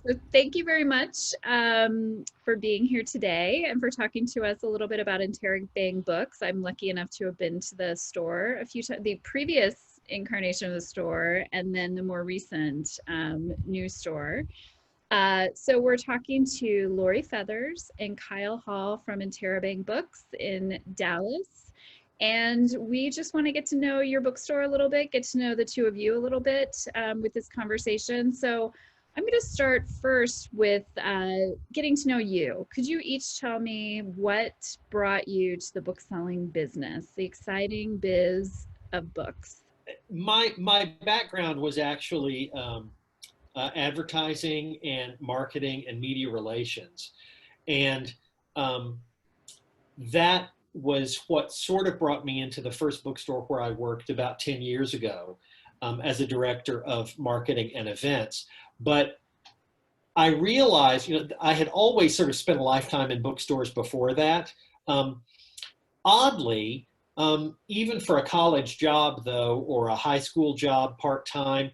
So thank you very much for being here today and for talking to us a little bit about Interabang Books. I'm lucky enough to have been to the store a few times, the previous incarnation of the store, and then the more recent new store. So we're talking to Lori Feathers and Kyle Hall from Interabang Books in Dallas. And we just want to get to know your bookstore a little bit, get to know the two of you a little bit with this conversation. So I'm going to start first with getting to know you. Could you each tell me what brought you to the book selling business, the exciting biz of books? My background was actually advertising and marketing and media relations, and that was what sort of brought me into the first bookstore where I worked about 10 years ago as a director of marketing and events. But I realized, I had always sort of spent a lifetime in bookstores before that. Oddly, even for a college job, though, or a high school job part-time,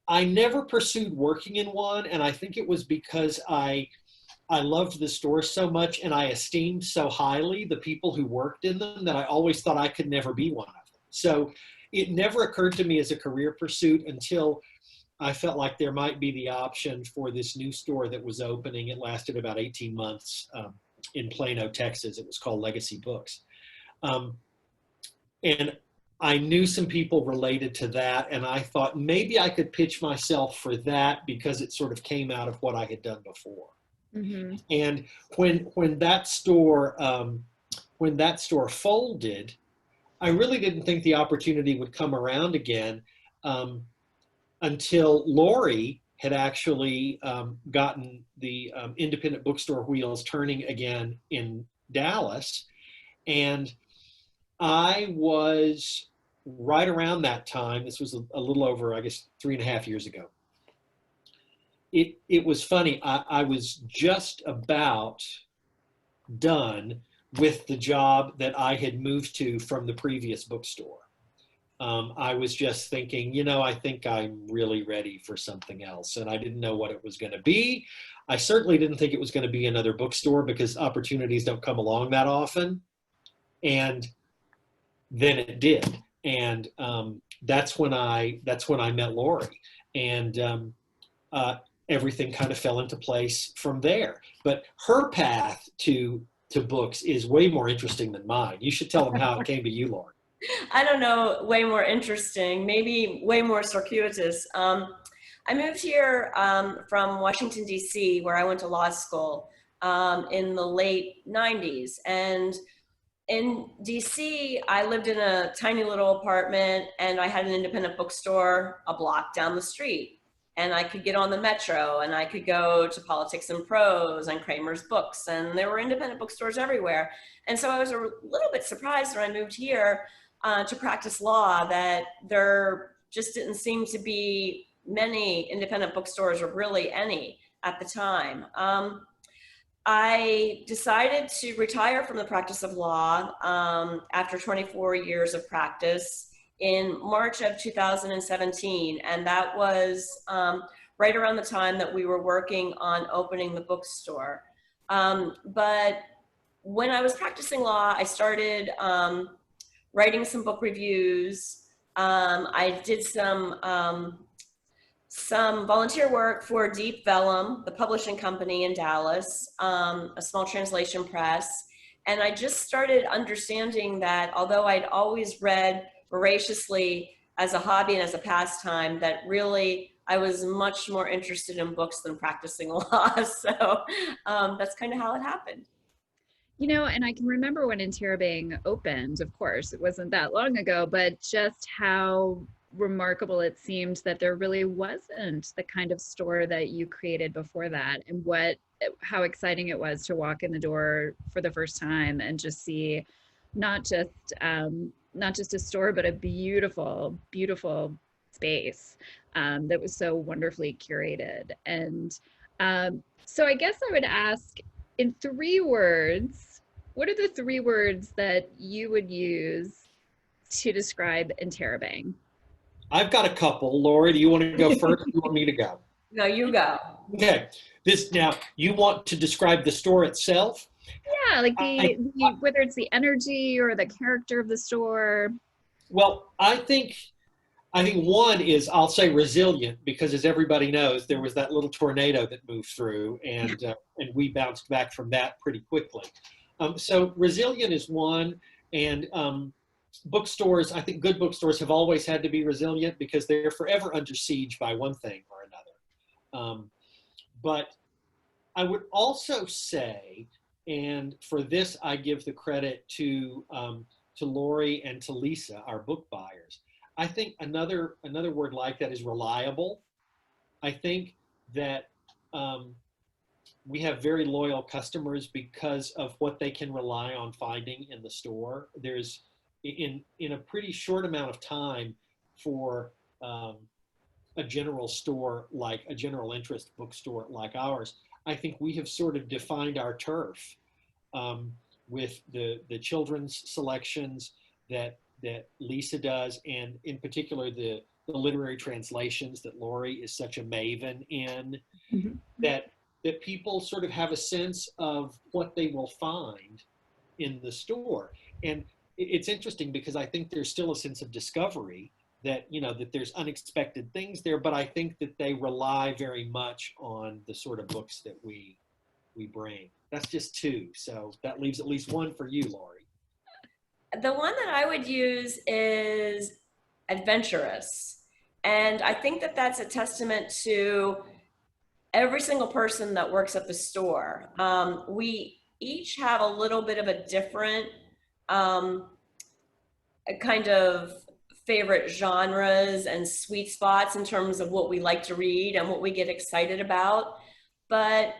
I never pursued working in one. And I think it was because I loved the store so much and I esteemed so highly the people who worked in them that I always thought I could never be one of them. So it never occurred to me as a career pursuit until I felt like there might be the option for this new store that was opening. It lasted about 18 months in Plano, Texas. It was called Legacy Books. And I knew some people related to that, and I thought maybe I could pitch myself for that because it sort of came out of what I had done before. Mm-hmm. And when that store folded, I really didn't think the opportunity would come around again until Lori had actually gotten the independent bookstore wheels turning again in Dallas. And I was right around that time, this was a little over, I guess, 3.5 years ago. It was funny, I was just about done with the job that I had moved to from the previous bookstore. I was just thinking, I think I'm really ready for something else. And I didn't know what it was going to be. I certainly didn't think it was going to be another bookstore because opportunities don't come along that often. And then it did. And that's when I met Lori. And everything kind of fell into place from there. But her path to books is way more interesting than mine. You should tell them how it came to you, Lori. I don't know, way more interesting, maybe way more circuitous. I moved here from Washington, D.C., where I went to law school in the late 90s. And in DC, I lived in a tiny little apartment and I had an independent bookstore a block down the street. And I could get on the metro and I could go to Politics and Prose and Kramer's Books, and there were independent bookstores everywhere. And so I was a little bit surprised when I moved here to practice law that there just didn't seem to be many independent bookstores, or really any at the time. I decided to retire from the practice of law after 24 years of practice in March of 2017. And that was right around the time that we were working on opening the bookstore. But when I was practicing law, I started writing some book reviews. I did some volunteer work for Deep Vellum, the publishing company in Dallas, a small translation press. And I just started understanding that although I'd always read voraciously as a hobby and as a pastime, that really I was much more interested in books than practicing law. So that's kind of how it happened. And I can remember when Interabang opened, of course, it wasn't that long ago, but just how remarkable it seemed that there really wasn't the kind of store that you created before that, and how exciting it was to walk in the door for the first time and just see not just a store, but a beautiful, beautiful space that was so wonderfully curated. And so I guess I would ask, in 3 words, what are the 3 words that you would use to describe Interabang? I've got a couple. Lori, do you want to go first? Or do you want me to go? No, you go. Okay. This now, you want to describe the store itself? Yeah, like I, the whether it's the energy or the character of the store. well, I think one is, I'll say, resilient, because as everybody knows, there was that little tornado that moved through, and we bounced back from that pretty quickly. So resilient is one, and bookstores. I think good bookstores have always had to be resilient because they're forever under siege by one thing or another. But I would also say, and for this I give the credit to Lori and to Lisa, our book buyers. I think another word like that is reliable. I think that um, we have very loyal customers because of what they can rely on finding in the store. There's in a pretty short amount of time for a general store, like a general interest bookstore like ours. I think we have sort of defined our turf um, with the children's selections that Lisa does, and in particular the literary translations that Lori is such a maven in. Mhm. That people sort of have a sense of what they will find in the store, and it's interesting because I think there's still a sense of discovery, that that there's unexpected things there, but I think that they rely very much on the sort of books that we bring. That's just two. So that leaves at least one for you, Lori. The one that I would use is adventurous. And I think that that's a testament to every single person that works at the store. We each have a little bit of a different um, kind of favorite genres and sweet spots in terms of what we like to read and what we get excited about. But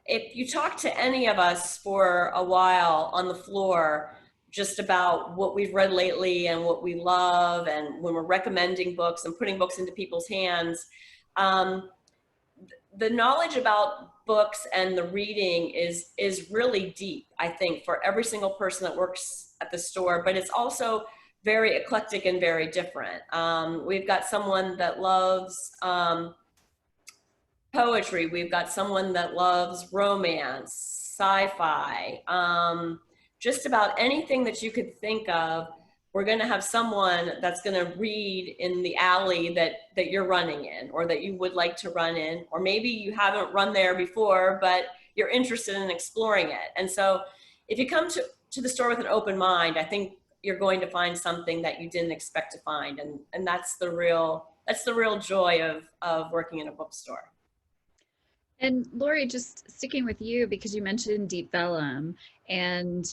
if you talk to any of us for a while on the floor, just about what we've read lately and what we love, and when we're recommending books and putting books into people's hands, um, the knowledge about books and the reading is really deep, I think, for every single person that works at the store. But it's also very eclectic and very different. We've got someone that loves poetry. We've got someone that loves romance, sci-fi, just about anything that you could think of. We're going to have someone that's going to read in the alley that you're running in, or that you would like to run in, or maybe you haven't run there before, but you're interested in exploring it. And so if you come to the store with an open mind, I think you're going to find something that you didn't expect to find. And that's the real joy of working in a bookstore. And Lori, just sticking with you because you mentioned Deep Vellum, and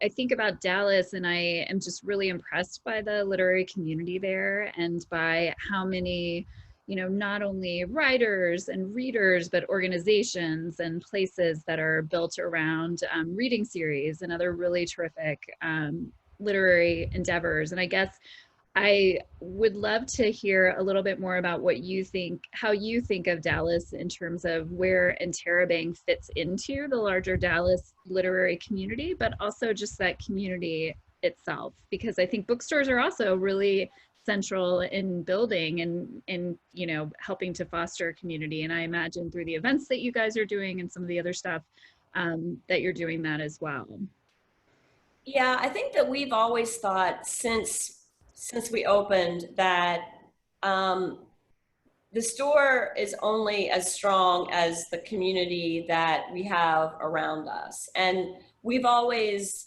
I think about Dallas, and I am just really impressed by the literary community there, and by how many, not only writers and readers, but organizations and places that are built around reading series and other really terrific literary endeavors. And I guess I would love to hear a little bit more about how you think of Dallas in terms of where Interabang fits into the larger Dallas literary community, but also just that community itself, because I think bookstores are also really central in building and helping to foster community. And I imagine through the events that you guys are doing and some of the other stuff that you're doing that as well. Yeah, I think that we've always thought since we opened that um, the store is only as strong as the community that we have around us, and we've always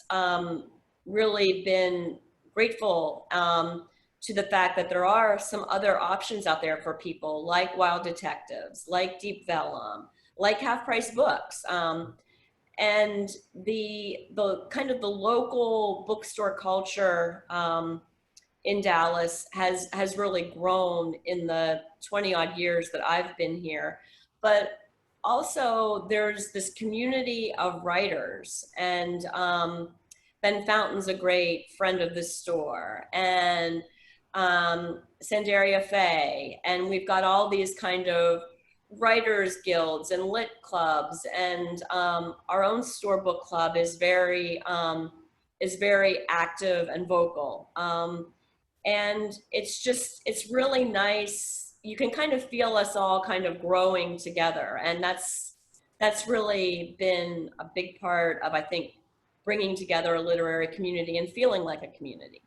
really been grateful to the fact that there are some other options out there for people, like Wild Detectives, like Deep Vellum, like Half Price Books. And the kind of the local bookstore culture in Dallas has really grown in the 20 odd years that I've been here. But also there's this community of writers, and Ben Fountain's a great friend of the store, and Sandaria Faye, and we've got all these kind of writers guilds and lit clubs, and our own store book club is very active and vocal, and it's really nice you can kind of feel us all kind of growing together. And that's really been a big part of, I think, bringing together a literary community and feeling like a community.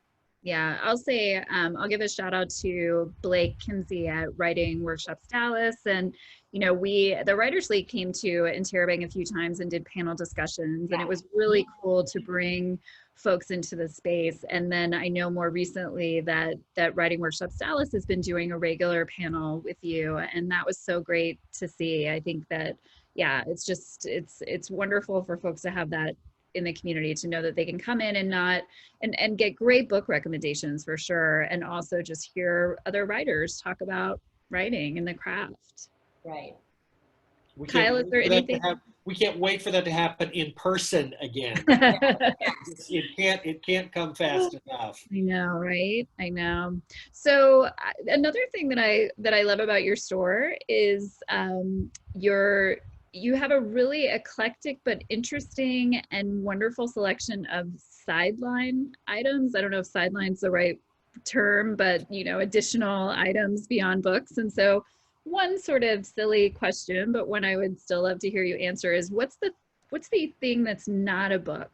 Yeah, I'll say, I'll give a shout out to Blake Kinsey at Writing Workshops Dallas. And, you know, the Writers League came to Interabang a few times and did panel discussions. And it was really cool to bring folks into the space. And then I know more recently that Writing Workshops Dallas has been doing a regular panel with you. And that was so great to see. I think that, yeah, it's just, it's wonderful for folks to have that in the community, to know that they can come in and and get great book recommendations for sure, and also just hear other writers talk about writing and the craft. Right. Kyle, is there anything? We can't wait for that to happen in person again. It can't come fast enough. I know, right? I know. So another thing that I love about your store is you have a really eclectic but interesting and wonderful selection of sideline items. I don't know if sideline's the right term, but you know, additional items beyond books. And so one sort of silly question, but one I would still love to hear you answer is, what's the thing that's not a book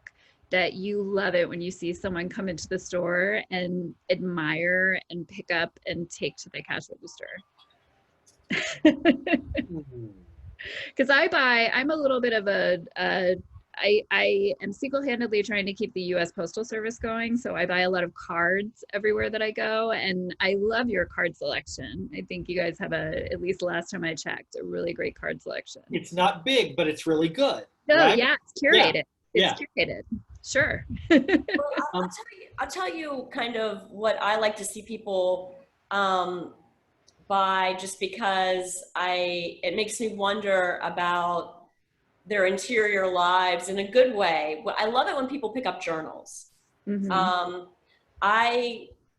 that you love it when you see someone come into the store and admire and pick up and take to the cash register? Because I'm a little bit of I am single-handedly trying to keep the US Postal Service going. So I buy a lot of cards everywhere that I go. And I love your card selection. I think you guys have at least last time I checked, a really great card selection. It's not big, but it's really good. No, right? yeah, it's curated. Yeah. It's curated. Sure. Well, I'll tell you kind of what I like to see people buy, just because it makes me wonder about their interior lives in a good way. I love it when people pick up journals. Mm-hmm.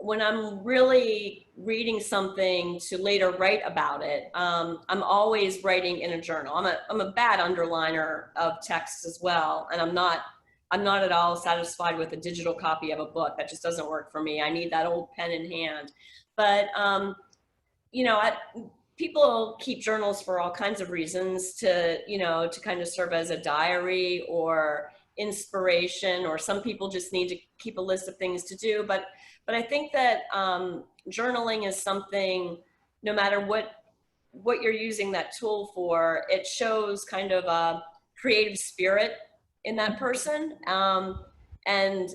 When I'm really reading something to later write about it, I'm always writing in a journal. I'm a bad underliner of text as well, and I'm not at all satisfied with a digital copy of a book. That just doesn't work for me. I need that old pen in hand. But you know, people keep journals for all kinds of reasons, to kind of serve as a diary or inspiration, or some people just need to keep a list of things to do. But I think that journaling is something, no matter what you're using that tool for, it shows kind of a creative spirit in that person. And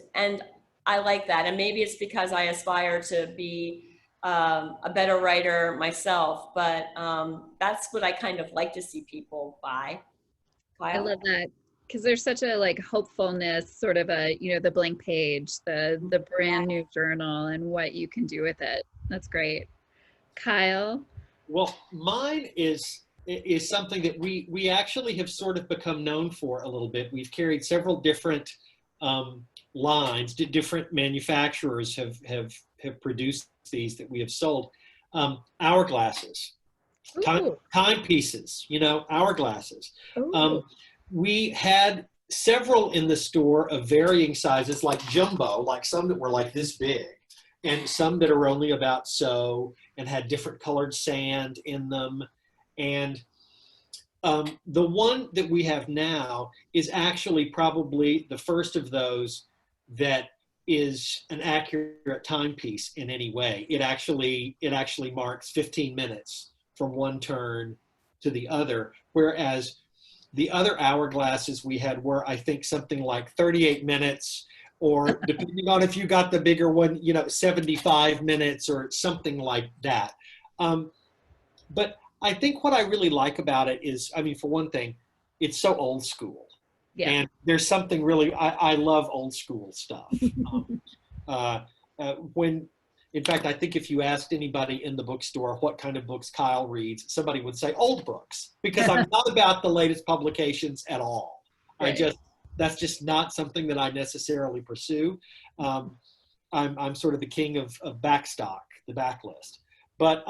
I like that. And maybe it's because I aspire to be a better writer myself, but that's what I kind of like to see people buy. I love that, because there's such a like hopefulness, sort of a, you know, the blank page, the brand new journal and what you can do with it. That's great. Kyle? Well, mine is something that we actually have sort of become known for a little bit. We've carried several different lines. Different manufacturers have produced these that we have sold. Hourglasses, timepieces, you know, hourglasses. We had several in the store of varying sizes, like jumbo, like some that were like this big, and some that are only about so, and had different colored sand in them. And the one that we have now is actually probably the first of those that is an accurate timepiece in any way. It actually marks 15 minutes from one turn to the other, whereas the other hourglasses we had were, I think, something like 38 minutes, or depending on if you got the bigger one, you know, 75 minutes or something like that. But I think what I really like about it is, I mean, for one thing, it's so old school. Yeah. And there's something really, I love old school stuff. In fact, I think if you asked anybody in the bookstore what kind of books Kyle reads, somebody would say old books, because I'm not about the latest publications at all. Right. That's just not something that I necessarily pursue. I'm sort of the king of backstock, the backlist. But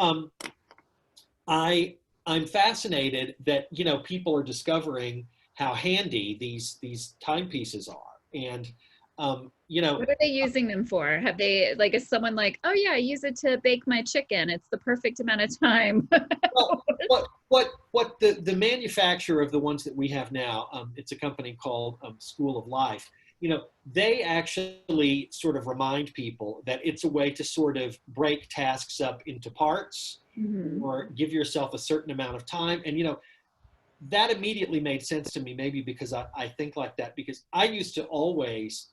I'm fascinated that, you know, people are discovering how handy these timepieces are. And You know, What are they using them for? Have they, like, is someone like, oh yeah, I use it to bake my chicken. It's the perfect amount of time. well, what the manufacturer of the ones that we have now, it's a company called School of Life. You know, they actually sort of remind people that it's a way to sort of break tasks up into parts Mhm. or give yourself a certain amount of time. And, you know, that immediately made sense to me, maybe because I think like that, because I used to always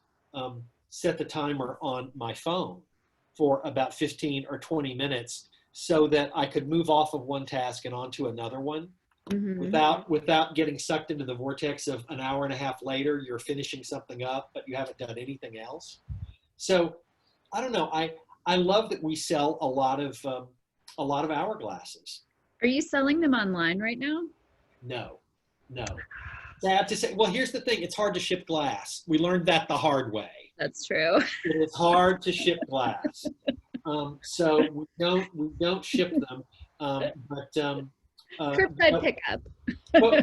set the timer on my phone for about 15 or 20 minutes so that I could move off of one task and onto another one Mhm. without getting sucked into the vortex of an hour and a half later, you're finishing something up, but you haven't done anything else. So I don't know. I love that we sell a lot of hourglasses. Are you selling them online right now? No, no. Sad to say. Well, here's the thing. It's hard to ship glass. We learned that the hard way. That's true. It is hard to ship glass. So we don't ship them. But Curbside but pickup.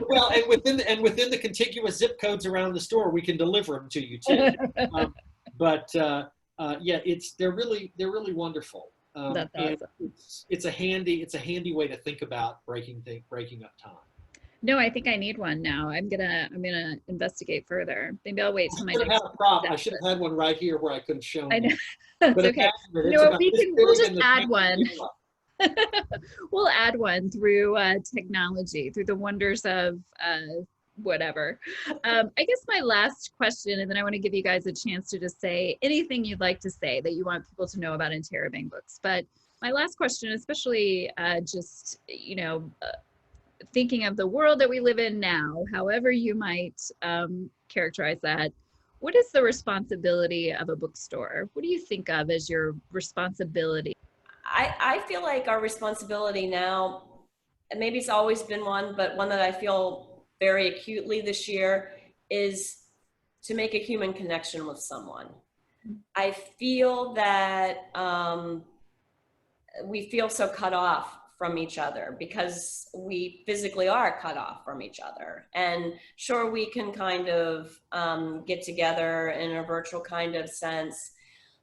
well, and within the contiguous zip codes around the store, we can deliver them to you too. Um, but yeah, they're really wonderful. That's And awesome. it's a handy way to think about breaking up time. No, I think I need one now. I'm gonna investigate further. Maybe I'll wait till my next I should have had one right here where I could have shown I know. you. That's But okay. imagine it, You it's know what? about this We'll big just and the add thing one. is yellow. We'll add one through technology, through the wonders of whatever. I guess my last question, and then I want to give you guys a chance to just say anything you'd like to say that you want people to know about Interabang Books. But my last question, especially just, thinking of the world that we live in now, however you might characterize that, what is the responsibility of a bookstore? What do you think of as your responsibility? I feel like our responsibility now, and maybe it's always been one, but one that I feel very acutely this year, is to make a human connection with someone. I feel that we feel so cut off from each other because we physically are cut off from each other. And sure, we can kind of get together in a virtual kind of sense,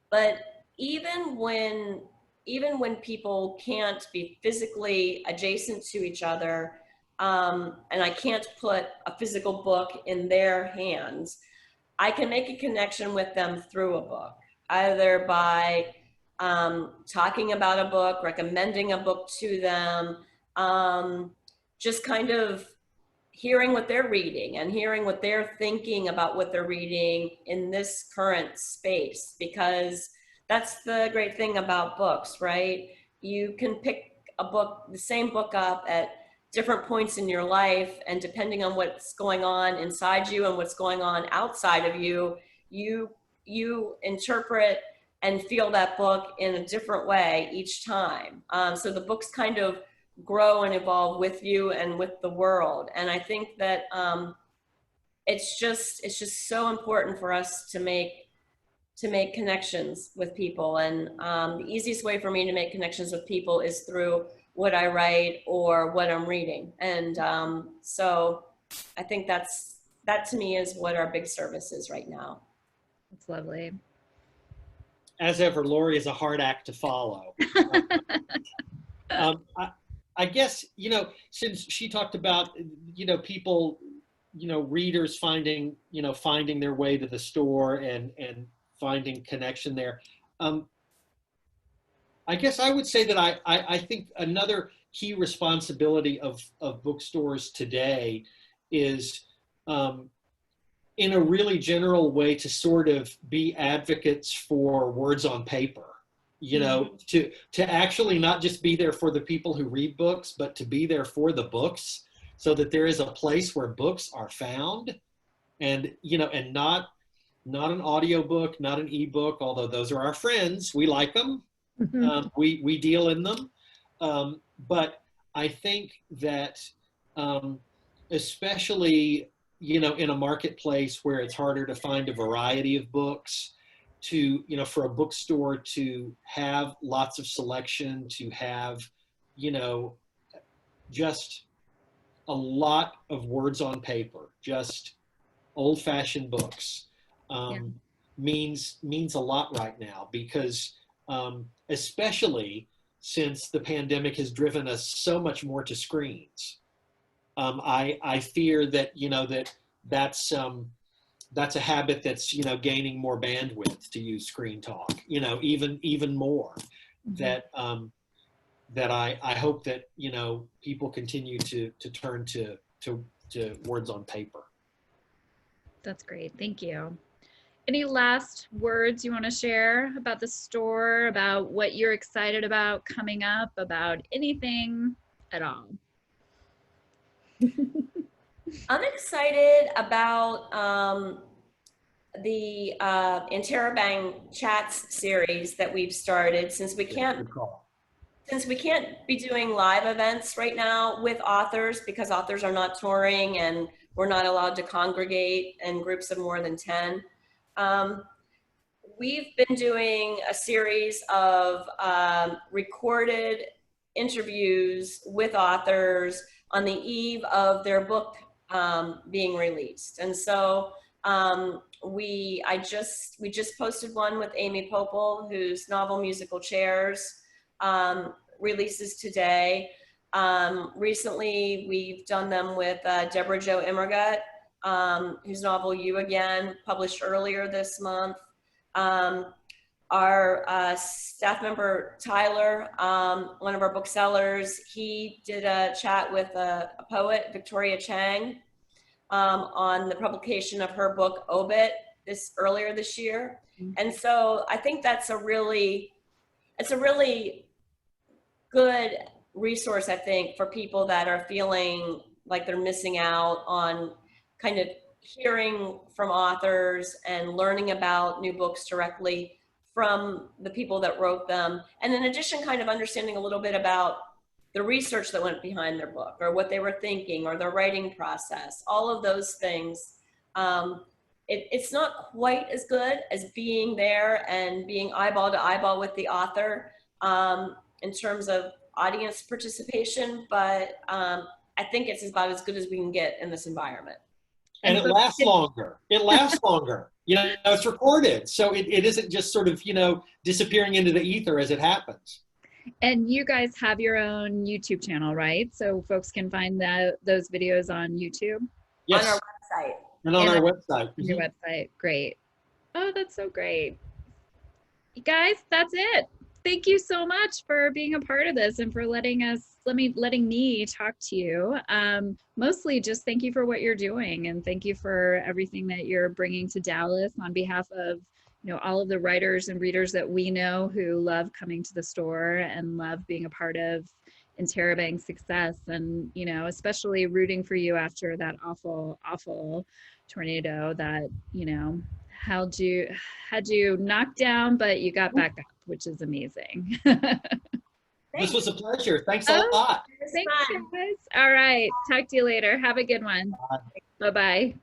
but even when even when people can't be physically adjacent to each other, and I can't put a physical book in their hands, I can make a connection with them through a book, either by talking about a book, recommending a book to them, just kind of hearing what they're reading and hearing what they're thinking about what they're reading in this current space. Because that's the great thing about books, right? You can pick a book, the same book up at different points in your life, and depending on what's going on inside you and what's going on outside of you, you interpret and feel that book in a different way each time. So the books kind of grow and evolve with you and with the world. And I think that it's just so important for us to make connections with people. And the easiest way for me to make connections with people is through what I write or what I'm reading. And so I think that to me is what our big service is right now. It's lovely. As ever, Lori is a hard act to follow. I guess, since she talked about, people, readers finding their way to the store and finding connection there. I guess I would say that I think another key responsibility of bookstores today is, in a really general way, to sort of be advocates for words on paper, to actually not just be there for the people who read books, but to be there for the books, so that there is a place where books are found, and and not an audiobook, not an ebook, although those are our friends. We like them. We deal in them. But I think that, especially, in a marketplace where it's harder to find a variety of books, for a bookstore to have lots of selection, to have, just a lot of words on paper, just old-fashioned books. Yeah. means a lot right now, because especially since the pandemic has driven us so much more to screens. I fear that that's a habit that's gaining more bandwidth, to use screen talk. Even more. That that I hope that people continue to turn to words on paper. That's great. Thank you. Any last words you want to share about the store, about what you're excited about coming up, about anything at all? I'm excited about the Interabang Chats series that we've started, since we can't be doing live events right now with authors, because authors are not touring and we're not allowed to congregate in groups of more than 10. We've been doing a series of recorded interviews with authors on the eve of their book being released. And so we just posted one with Amy Popel, whose novel Musical Chairs releases today. Recently, we've done them with Deborah Jo Immergut, whose novel You Again published earlier this month. Our staff member, Tyler, one of our booksellers, he did a chat with a poet, Victoria Chang, on the publication of her book, Obit, earlier this year. And so I think it's a really good resource, I think, for people that are feeling like they're missing out on kind of hearing from authors and learning about new books directly from the people that wrote them. And in addition, kind of understanding a little bit about the research that went behind their book, or what they were thinking, or their writing process, all of those things. It's not quite as good as being there and being eyeball to eyeball with the author in terms of audience participation, but I think it's about as good as we can get in this environment. And it lasts longer. It lasts longer. It's recorded, so it isn't just sort of disappearing into the ether as it happens. And you guys have your own YouTube channel, right? So folks can find those videos on YouTube? Yes. On our website. And on our website. On your website. Great. Oh, that's so great. You guys, that's it. Thank you so much for being a part of this and for letting me talk to you. Mostly just thank you for what you're doing, and thank you for everything that you're bringing to Dallas on behalf of all of the writers and readers that we know who love coming to the store and love being a part of Interabang's success, and especially rooting for you after that awful tornado that had you knocked down, but you got back up, which is amazing. This was a pleasure. Thanks a lot. Thanks, guys. All right. Talk to you later. Have a good one. Bye-bye.